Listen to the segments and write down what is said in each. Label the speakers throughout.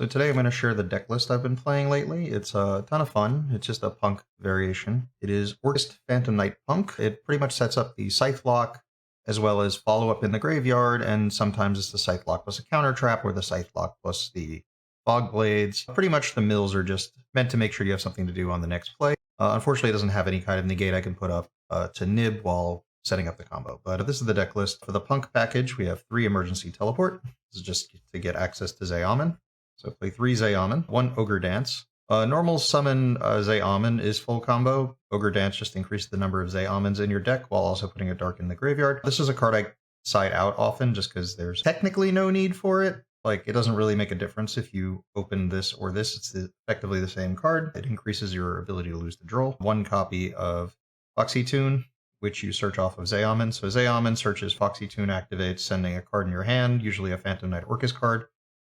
Speaker 1: So today I'm going to share the deck list I've been playing lately. It's a ton of fun. It's just a P.U.N.K variation. It is Orcust Phantom Knight P.U.N.K. It pretty much sets up the Scythe Lock as well as follow up in the graveyard, and sometimes it's the Scythe Lock plus a counter trap or the Scythe Lock plus the Fog Blades. Pretty much the mills are just meant to make sure you have something to do on the next play. Unfortunately, it doesn't have any kind of negate I can put up to nib while setting up the combo. But this is the deck list. For the P.U.N.K package, we have 3 Emergency Teleport. This is just to get access to Yugioh. So play 3 Yugioh, 1 Ogre Dance. Normal summon Yugioh is full combo. Ogre Dance just increases the number of Yugiohs in your deck while also putting a Dark in the graveyard. This is a card I side out often just because there's technically no need for it. Like, it doesn't really make a difference if you open this or this. It's effectively the same card. It increases your ability to lose the draw. 1 copy of Foxy Tune, which you search off of Yugioh. So Yugioh searches Foxy Tune, activates, sending a card in your hand, usually a Phantom Knight Orcust card,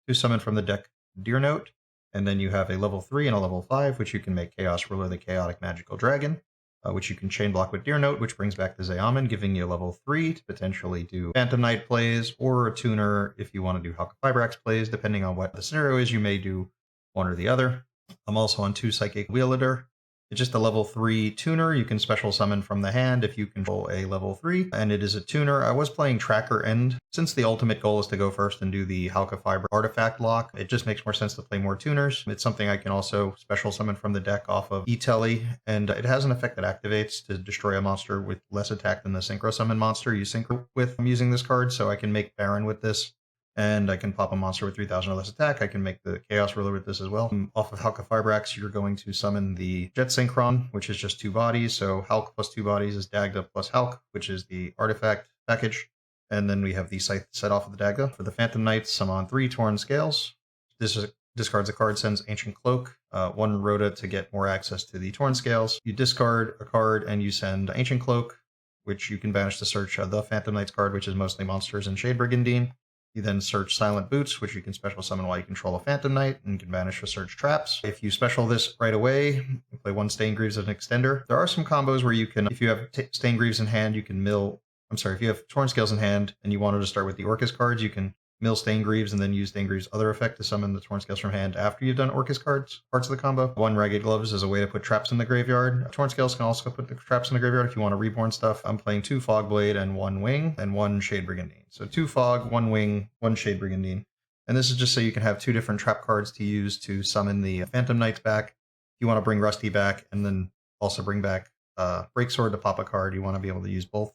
Speaker 1: to summon from the deck Deer Note. And then you have a level 3 and a level 5, which you can make Chaos Ruler, the Chaotic Magical Dragon, which you can chain block with Deer Note, which brings back the Yugioh, giving you a level 3 to potentially do Phantom Knight plays, or a tuner if you want to do Halka plays. Depending on what the scenario is, you may do one or the other. I'm also on 2 Psychic Wielder. It's just a level 3 tuner. You can special summon from the hand if you control a level 3, and it is a tuner. I was playing Tracker End. Since the ultimate goal is to go first and do the Halka artifact lock, it just makes more sense to play more tuners. It's something I can also special summon from the deck off of E-Telly, and it has an effect that activates to destroy a monster with less attack than the synchro summon monster you synchro with. I'm using this card, so I can make Baron with this. And I can pop a monster with 3,000 or less attack. I can make the Chaos Ruler with this as well. Off of Halka you're going to summon the Jet Synchron, which is just 2 bodies. So Hulk plus 2 bodies is Dagda plus Hulk, which is the artifact package. And then we have the Scythe set off of the Dagda. For the Phantom Knights, I'm on 3 Torn Scales. This discards a card, sends Ancient Cloak, 1 Rhoda to get more access to the Torn Scales. You discard a card and you send Ancient Cloak, which you can banish to search the Phantom Knights card, which is mostly monsters and Shade Brigandine. You then search Silent Boots, which you can special summon while you control a Phantom Knight, and can banish or search traps. If you special this right away, you play 1 Staingreaves as an extender. There are some combos where you can, if you have Staingreaves in hand, you can mill, if you have Torn Scales in hand and you wanted to start with the Orcust cards, you can mill Staingreaves and then use Staingreaves' other effect to summon the Torn Scales from hand after you've done Orcust parts of the combo. 1 Ragged Gloves is a way to put traps in the graveyard. Torn Scales can also put the traps in the graveyard if you want to reborn stuff. I'm playing 2 Fog Blade and 1 Wing and 1 Shade Brigandine. So 2 Fog, 1 Wing, 1 Shade Brigandine. And this is just so you can have 2 different trap cards to use to summon the Phantom Knights back. If you want to bring Rusty back and then also bring back Breaksword to pop a card, you want to be able to use both.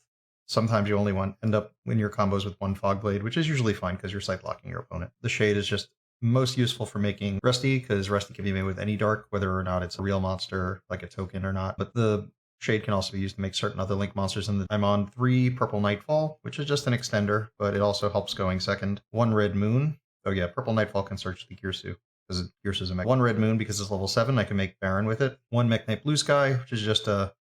Speaker 1: Sometimes you only end up in your combos with 1 Fog Blade, which is usually fine because you're sight blocking your opponent. The Shade is just most useful for making Rusty, because Rusty can be made with any dark, whether or not it's a real monster, like a token or not. But the Shade can also be used to make certain other Link monsters. I'm on 3 Purple Nightfall, which is just an extender, but it also helps going second. 1 Red Moon. Oh yeah, Purple Nightfall can search the Girsu, because Girsu's a mech. 1 Red Moon, because it's level 7, I can make Baron with it. 1 Mech Knight Blue Sky, which is just so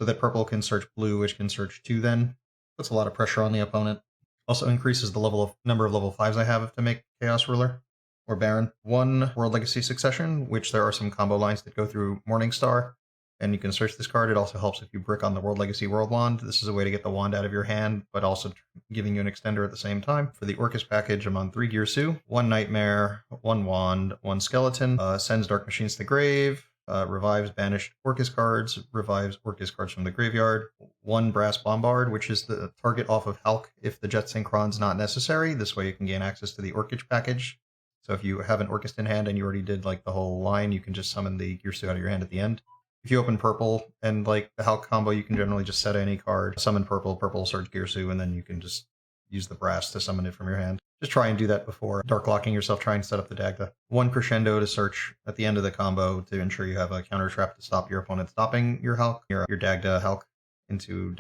Speaker 1: that purple can search blue, which can search 2 then. Puts a lot of pressure on the opponent. Also increases the number of level 5s I have to make Chaos Ruler or Baron. 1 World Legacy Succession, which there are some combo lines that go through Morningstar, and you can search this card. It also helps if you brick on the World Legacy World Wand. This is a way to get the wand out of your hand, but also giving you an extender at the same time. For the Orcust package, I'm on 3 Girsu, 1 Nightmare, 1 Wand, 1 Skeleton, sends Dark Machines to the grave, revives banished Orcust cards, revives Orcust cards from the graveyard. 1 Brass Bombard, which is the target off of Hulk if the Jet Synchron's not necessary. This way you can gain access to the Orcust package. So if you have an Orcust in hand and you already did like the whole line, you can just summon the Girsu out of your hand at the end. If you open purple and like the Hulk combo, you can generally just set any card, summon purple, search Girsu, and then you can just use the brass to summon it from your hand. Just try and do that before dark locking yourself, try and set up the Dagda. 1 Crescendo to search at the end of the combo to ensure you have a counter trap to stop your opponent stopping your Hulk, your Dagda Hulk into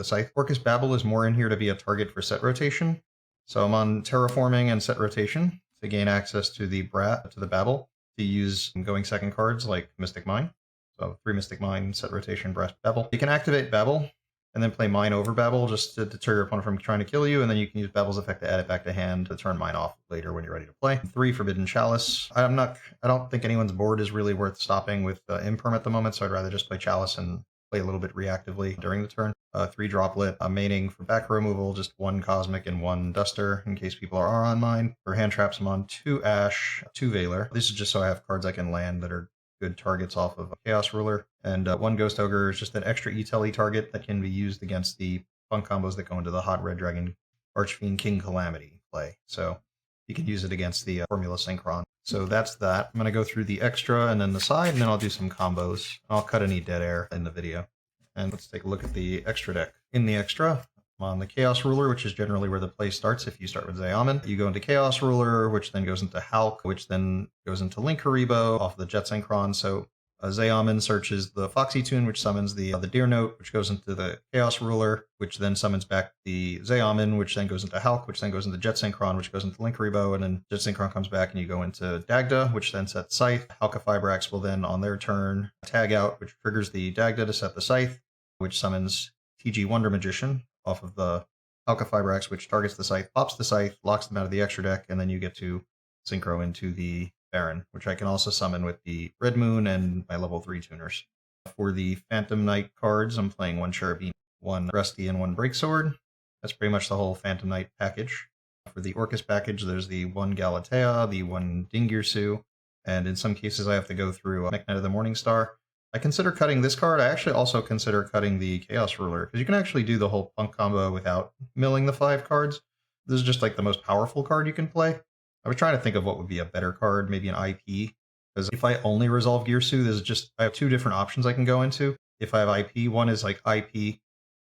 Speaker 1: Scythe. Orcust Babel is more in here to be a target for set rotation. So I'm on Terraforming and set rotation to gain access to the Babel, to use going second cards like Mystic Mine. So 3 Mystic Mine, set rotation, Brass Babel. You can activate Babel and then play Mine over Babel just to deter your opponent from trying to kill you, and then you can use Babel's effect to add it back to hand to turn Mine off later when you're ready to play. 3 Forbidden Chalice. I don't think anyone's board is really worth stopping with Imperm at the moment, so I'd rather just play Chalice and play a little bit reactively during the turn. 3 droplet, maining for back row removal, just 1 Cosmic and 1 Duster in case people are on mine. For hand traps, I'm on 2 Ash, 2 Veiler. This is just so I have cards I can land that are good targets off of a Chaos Ruler. And 1 Ghost Ogre is just an extra E-Telly target that can be used against the P.U.N.K combos that go into the Hot Red Dragon Archfiend King Calamity play. So you can use it against the Formula Synchron. So that's that. I'm going to go through the extra and then the side, and then I'll do some combos. I'll cut any dead air in the video. And let's take a look at the extra deck. In the extra, I'm on the Chaos Ruler, which is generally where the play starts if you start with Zeoman. You go into Chaos Ruler, which then goes into P.U.N.K, which then goes into Linkuriboh off the Jet Synchron. So Zeoman searches the Foxy Tune, which summons the Deer Note, which goes into the Chaos Ruler, which then summons back the Zeoman, which then goes into P.U.N.K, which then goes into Jet Synchron, which goes into Linkuriboh, and then Jet Synchron comes back and you go into Dagda, which then sets Scythe. P.U.N.K Fibrax will then, on their turn, tag out, which triggers the Dagda to set the Scythe, which summons TG Wonder Magician off of the P.U.N.K Fibrax, which targets the Scythe, pops the Scythe, locks them out of the extra deck, and then you get to synchro into the Baron, which I can also summon with the Red Moon and my level 3 tuners. For the Phantom Knight cards, I'm playing 1 Cherubim, 1 Rusty, and 1 Breaksword. That's pretty much the whole Phantom Knight package. For the Orcust package, there's the 1 Galatea, the 1 Dingirsu, and in some cases I have to go through Knight of the Morningstar. I consider cutting this card. I actually also consider cutting the Chaos Ruler, because you can actually do the whole P.U.N.K combo without milling the 5 cards. This is just like the most powerful card you can play. I was trying to think of what would be a better card, maybe an IP, because if I only resolve Girsu, I have 2 different options I can go into. If I have IP, one is like IP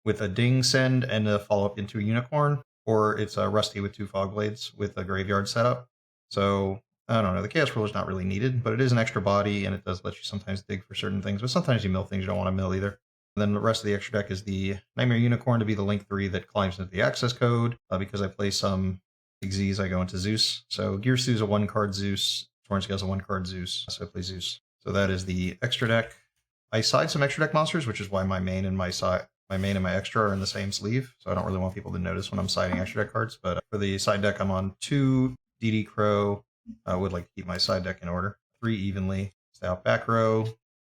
Speaker 1: with a Ding Send and a follow-up into a Unicorn, or it's a Rusty with 2 Fog Blades with a Graveyard setup. So, I don't know, the Chaos Ruler is not really needed, but it is an extra body, and it does let you sometimes dig for certain things, but sometimes you mill things you don't want to mill either. And then the rest of the extra deck is the Nightmare Unicorn to be the Link 3 that climbs into the access code, because I play some Xyz, I go into Zeus. So Girsu's a 1-card Zeus, Tornscale's a 1-card Zeus, so I play Zeus. So that is the extra deck. I side some extra deck monsters, which is why my main and my extra are in the same sleeve, so I don't really want people to notice when I'm siding extra deck cards. But for the side deck, I'm on 2 DD Crow. I would like to keep my side deck in order. 3 evenly. Stay out back row.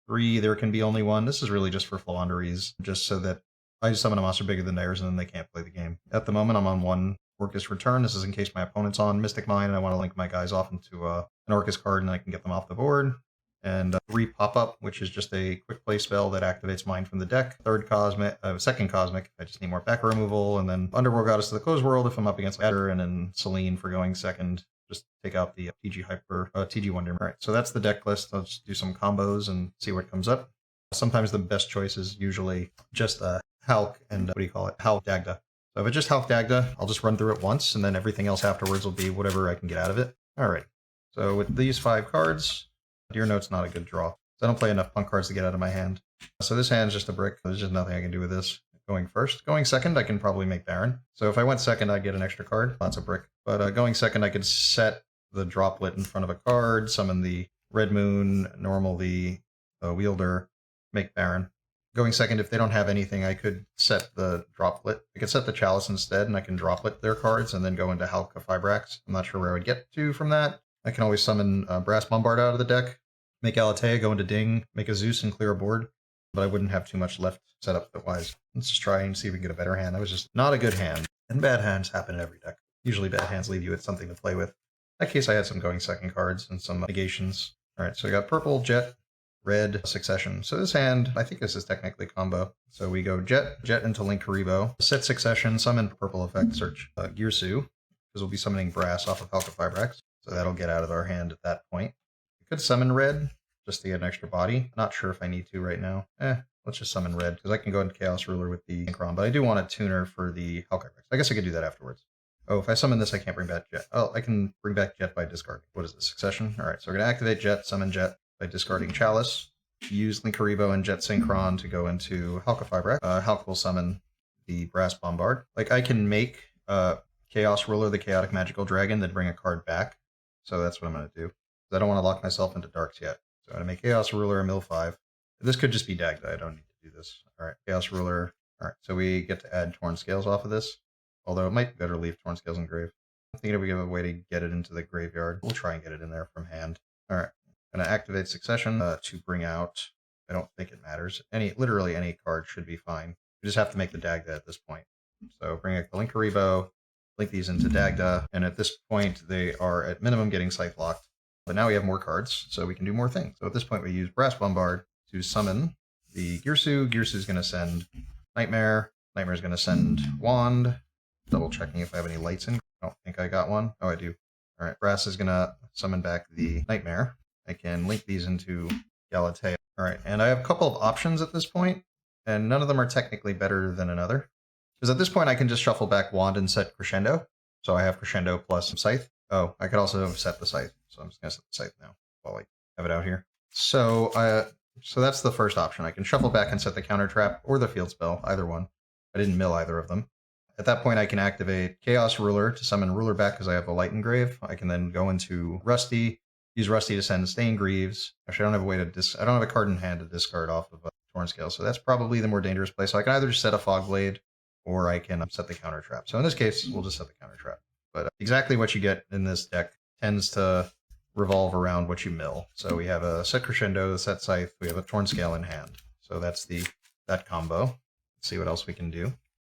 Speaker 1: 3, there can be only 1. This is really just for Flawanderies, just so that I summon a monster bigger than theirs and then they can't play the game. At the moment, I'm on 1 Orcust Return. This is in case my opponent's on Mystic Mine and I want to link my guys off into an Orcust card and I can get them off the board. And 3 Pop-Up, which is just a quick play spell that activates mine from the deck. 2nd Cosmic, if I just need more back removal. And then Underworld Goddess of the Closed World if I'm up against Adder, and then Selene for going second. Just take out the TG Wonder. All right, so that's the deck list. Let's do some combos and see what comes up. Sometimes the best choice is usually just P.U.N.K and P.U.N.K Dagda. So if it's just P.U.N.K Dagda, I'll just run through it once, and then everything else afterwards will be whatever I can get out of it. Alright, so with these 5 cards, Deer Note's not a good draw. So I don't play enough P.U.N.K cards to get out of my hand. So this hand's just a brick. There's just nothing I can do with this. Going first. Going second, I can probably make Baron. So if I went second, I'd get an extra card. That's a brick. But going second, I could set the droplet in front of a card, summon the Red Moon, normal the Wielder, make Baron. Going second, if they don't have anything, I could set the droplet. I could set the Chalice instead, and I can droplet their cards and then go into P.U.N.K Fibrax. I'm not sure where I would get to from that. I can always summon Brass Bombard out of the deck, make Galatea, go into Ding, make a Zeus, and clear a board. But I wouldn't have too much left set up wise. Let's just try and see if we can get a better hand. That was just not a good hand. And bad hands happen in every deck. Usually bad hands leave you with something to play with. In that case, I had some going second cards and some negations. All right, so we got purple, Jet, red, Succession. So this hand, I think this is technically combo. So we go Jet into Linkuriboh, set Succession, summon purple effect, search Girsu, because we'll be summoning Brass off of P.U.N.K Fibrax. So that'll get out of our hand at that point. We could summon red, just to get an extra body. Not sure if I need to right now. Let's just summon red, because I can go into Chaos Ruler with the Synchron, but I do want a tuner for the P.U.N.K Fibrax. I guess I could do that afterwards. Oh, if I summon this, I can't bring back Jet. Oh, I can bring back Jet by discarding. What is this? Succession? All right, so we're going to activate Jet, summon Jet by discarding Chalice, use Linkuriboh and Jet Synchron to go into P.U.N.K Fibrax. P.U.N.K will summon the Brass Bombard. Like, I can make Chaos Ruler the Chaotic Magical Dragon, then bring a card back. So that's what I'm going to do. I don't want to lock myself into Darks yet. So I'm going to make Chaos Ruler, mill 5. This could just be Dagda. I don't need to do this. All right, Chaos Ruler. All right, so we get to add Torn Scales off of this. Although it might be better to leave Torn Scales in grave. I'm thinking if we give a way to get it into the graveyard. We'll try and get it in there from hand. All right, I'm going to activate Succession to bring out I don't think it matters. Literally any card should be fine. We just have to make the Dagda at this point. So bring up the Linkuriboh, link these into Dagda, and at this point they are at minimum getting Scythe locked. But now we have more cards, so we can do more things. So at this point we use Brass Bombard to summon the Girsu. Girsu is going to send Nightmare. Nightmare is going to send Wand. Double checking if I have any lights in. I don't think I got one. Oh, I do. All right, Brass is going to summon back the Nightmare. I can link these into Galatea. All right, and I have a couple of options at this point, and none of them are technically better than another. Because at this point, I can just shuffle back Wand and set Crescendo. So I have Crescendo plus Scythe. Oh, I could also set the Scythe. So I'm just going to set the Scythe now while I have it out here. So that's the first option. I can shuffle back and set the Counter Trap or the Field Spell, either one. I didn't mill either of them. At that point, I can activate Chaos Ruler to summon Ruler back because I have a Light Engrave. I can then go into Rusty, use Rusty to send Stain Greaves. Actually, I don't have a way to I don't have a card in hand to discard off of Torn Scale, so that's probably the more dangerous play. So I can either just set a Fog Blade, or I can set the Counter Trap. So in this case, we'll just set the Counter Trap. But exactly what you get in this deck tends to revolve around what you mill. So we have a set Crescendo, a set Scythe, we have a Torn Scale in hand. So that's that combo. Let's see what else we can do.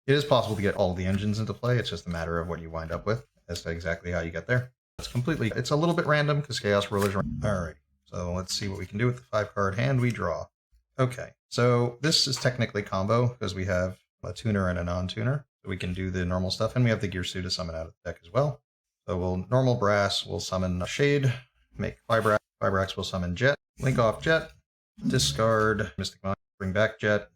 Speaker 1: It is possible to get all the engines into play. It's just a matter of what you wind up with as to exactly how you get there. It's a little bit random because Chaos Ruler's random. All right, so let's see what we can do with the 5-card hand we draw. Okay, so this is technically combo because we have a tuner and a non-tuner. So we can do the normal stuff, and we have the Girsu to summon out of the deck as well. So we'll normal Brass, we'll summon Shade, make Fibrax. Fibrax will summon Jet, link off Jet, discard Mystic Mind, bring back Jet,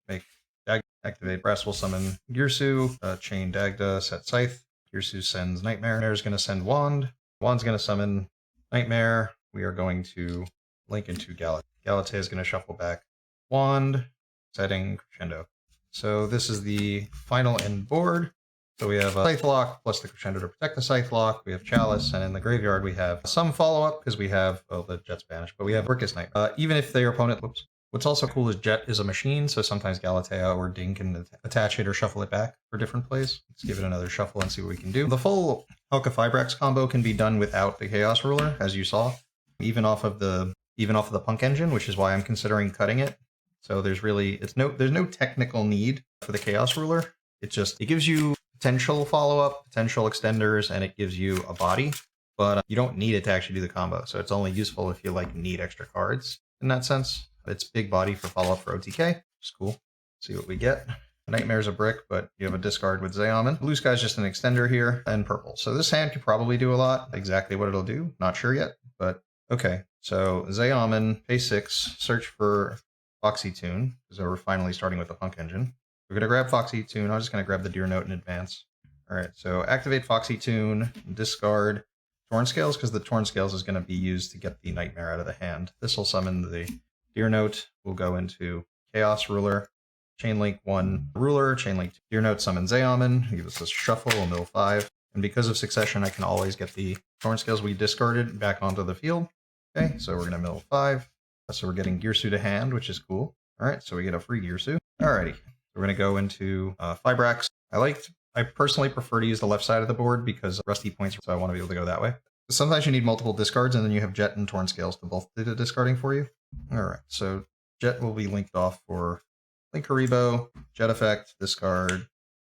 Speaker 1: make Dagda, activate Brass will summon Girsu, chain Dagda, set Scythe. Girsu sends Nightmare. Nightmare is going to send Wand. Wand's going to summon Nightmare. We are going to link into Galatea. Galatea is going to shuffle back Wand, setting Crescendo. So this is the final end board. So we have a Scythe Lock plus the Crescendo to protect the Scythe Lock. We have Chalice, and in the graveyard we have some follow-up because we have, the Jet's banished, but we have Orcust Knight. Even if their opponent, what's also cool is Jet is a machine, so sometimes Galatea or Ding can attach it or shuffle it back for different plays. Let's give it another shuffle and see what we can do. The full P.U.N.K Fibrax combo can be done without the Chaos Ruler, as you saw, even off of the P.U.N.K engine, which is why I'm considering cutting it. So there's no technical need for the Chaos Ruler. It gives you potential follow-up, potential extenders, and it gives you a body, but you don't need it to actually do the combo. So it's only useful if you need extra cards in that sense. It's big body for follow-up for OTK, which is cool. See what we get. Nightmare's a brick, but you have a discard with Zeoman. Blue Sky's just an extender here, and purple. So this hand could probably do a lot. Exactly what it'll do, not sure yet, but okay. So Zeoman, pay 6, search for Foxy Tune, because we're finally starting with the P.U.N.K engine. We're going to grab Foxy Tune. I'm just going to grab the Deer Note in advance. All right, so activate Foxy Tune, discard Torn Scales, because the Torn Scales is going to be used to get the Nightmare out of the hand. This will summon the Deer Note. We'll go into Chaos Ruler, Chainlink 1 Ruler, Chainlink 2 Deer Note, summon Zeoman, give us a shuffle, we'll mill 5. And because of succession, I can always get the Torn Scales we discarded back onto the field. Okay, so we're going to mill 5. So we're getting Girsu to hand, which is cool. All right, so we get a free Girsu. Alrighty. We're going to go into Fibrax. I personally prefer to use the left side of the board because Rusty points, so I want to be able to go that way. Sometimes you need multiple discards, and then you have Jet and Torn Scales to both do the discarding for you. All right, so Jet will be linked off for Linkuriboh, Jet effect, discard,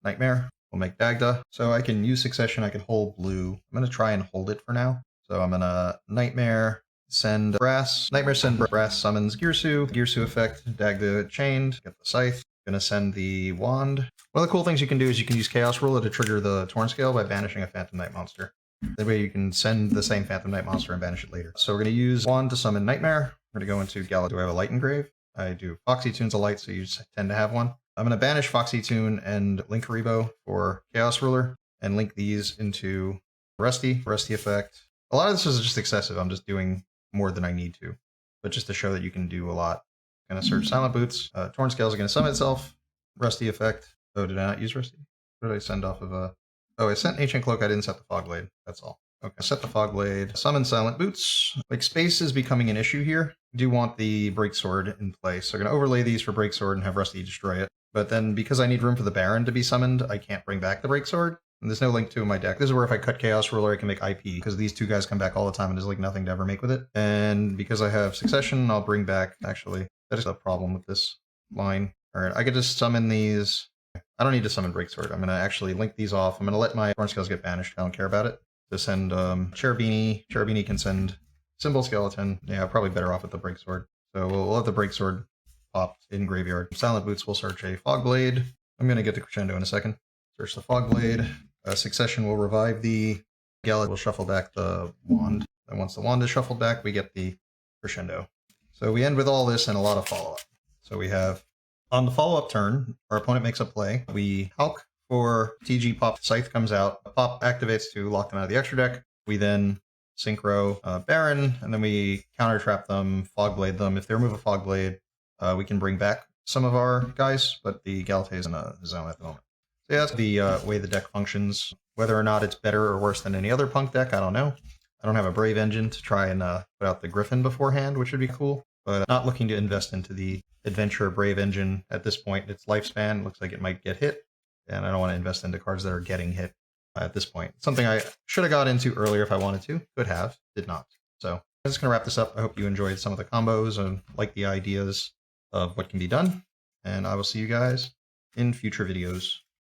Speaker 1: Nightmare. We'll make Dagda. So I can use succession, I can hold blue. I'm going to try and hold it for now. So I'm going to Nightmare, send Brass. Nightmare send Brass summons Girsu. Girsu effect, Dagda chained, get the Scythe. Going to send the Wand. One of the cool things you can do is you can use Chaos Ruler to trigger the Torn Scale by banishing a Phantom Knight monster. That way you can send the same Phantom Knight monster and banish it later. So we're going to use Wand to summon Nightmare. We're going to go into Galatea. Do I have a Light Engrave? I do. Foxy Tune's a light, so you tend to have one. I'm going to banish Foxy Tune and Linkuriboh for Chaos Ruler and link these into Rusty effect. A lot of this is just excessive. I'm just doing more than I need to, but just to show that you can do a lot. Going to search Silent Boots. Torn Scales are going to summon itself. Rusty effect. Oh, did I not use Rusty? What did I send off of a... Oh, I sent Ancient Cloak. I didn't set the Fog Blade. That's all. Okay, set the Fog Blade. Summon Silent Boots. Space is becoming an issue here. I do want the Breaksword in place. So I'm going to overlay these for Breaksword and have Rusty destroy it. But then because I need room for the Baron to be summoned, I can't bring back the Breaksword. And there's no link to in my deck. This is where if I cut Chaos Ruler, I can make IP, because these two guys come back all the time and there's nothing to ever make with it. And because I have Succession, I'll bring back, actually, That is a problem with this line. Alright, I could just summon these. I don't need to summon Breaksword. I'm going to actually link these off. I'm going to let my Thorn Scales get banished. I don't care about it. To send Cherubini. Cherubini can send Symbol Skeleton. Yeah, probably better off with the Breaksword. So we'll let the Breaksword pop in Graveyard. Silent Boots will search a Fogblade. I'm going to get to Crescendo in a second. Search the Fogblade. Succession will revive the Gallet. Will shuffle back the Wand. And once the Wand is shuffled back, we get the Crescendo. So we end with all this and a lot of follow-up. So we have, on the follow-up turn, our opponent makes a play. We Hulk for TG Pop. Scythe comes out. Pop activates to lock them out of the extra deck. We then Synchro Baron, and then we counter trap them, Fogblade them. If they remove a Fogblade, we can bring back some of our guys, but the Galatea is in a zone at the moment. So yeah, that's the way the deck functions. Whether or not it's better or worse than any other Punk deck, I don't know. I don't have a Brave Engine to try and put out the Griffin beforehand, which would be cool. But I'm not looking to invest into the Adventure Brave Engine at this point. Its lifespan looks like it might get hit, and I don't want to invest into cards that are getting hit at this point. Something I should have got into earlier if I wanted to. Could have. Did not. So I'm just going to wrap this up. I hope you enjoyed some of the combos and like the ideas of what can be done. And I will see you guys in future videos.